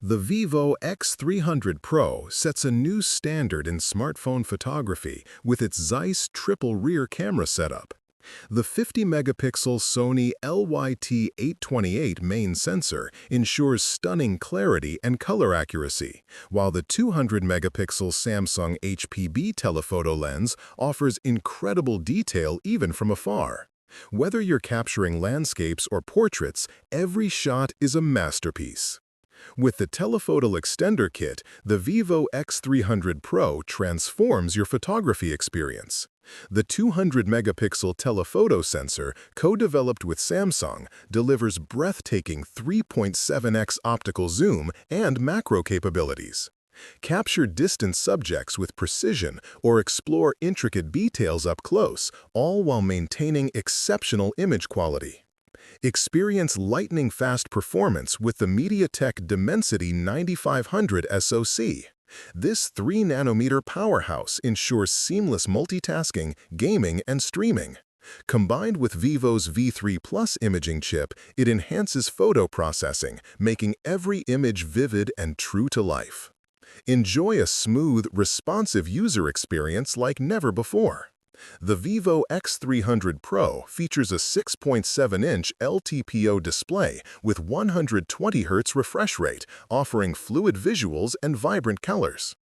The Vivo X300 Pro sets a new standard in smartphone photography with its Zeiss triple rear camera setup. The 50-megapixel Sony LYT-828 main sensor ensures stunning clarity and color accuracy, while the 200-megapixel Samsung HPB telephoto lens offers incredible detail even from afar. Whether you're capturing landscapes or portraits, every shot is a masterpiece. With the Telephoto Extender Kit, the Vivo X300 Pro transforms your photography experience. The 200-megapixel telephoto sensor, co-developed with Samsung, delivers breathtaking 3.7x optical zoom and macro capabilities. Capture distant subjects with precision or explore intricate details up close, all while maintaining exceptional image quality. Experience lightning-fast performance with the MediaTek Dimensity 9500 SoC. This 3-nanometer powerhouse ensures seamless multitasking, gaming, and streaming. Combined with Vivo's V3 Plus imaging chip, it enhances photo processing, making every image vivid and true to life. Enjoy a smooth, responsive user experience like never before. The Vivo X300 Pro features a 6.7-inch LTPO display with 120 Hz refresh rate, offering fluid visuals and vibrant colors.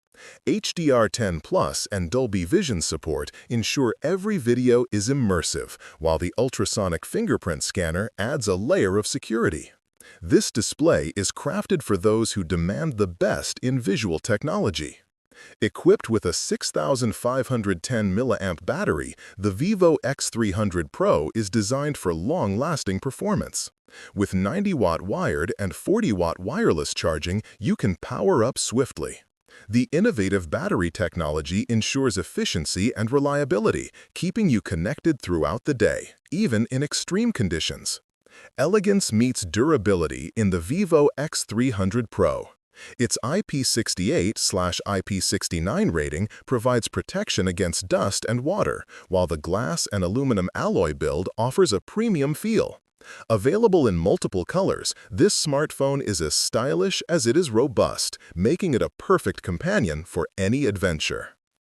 HDR10 Plus and Dolby Vision support ensure every video is immersive, while the ultrasonic fingerprint scanner adds a layer of security. This display is crafted for those who demand the best in visual technology. Equipped with a 6,510 mAh battery, the Vivo X300 Pro is designed for long-lasting performance. With 90-watt wired and 40-watt wireless charging, you can power up swiftly. The innovative battery technology ensures efficiency and reliability, keeping you connected throughout the day, even in extreme conditions. Elegance meets durability in the Vivo X300 Pro. Its IP68/IP69 rating provides protection against dust and water, while the glass and aluminum alloy build offers a premium feel. Available in multiple colors, this smartphone is as stylish as it is robust, making it a perfect companion for any adventure.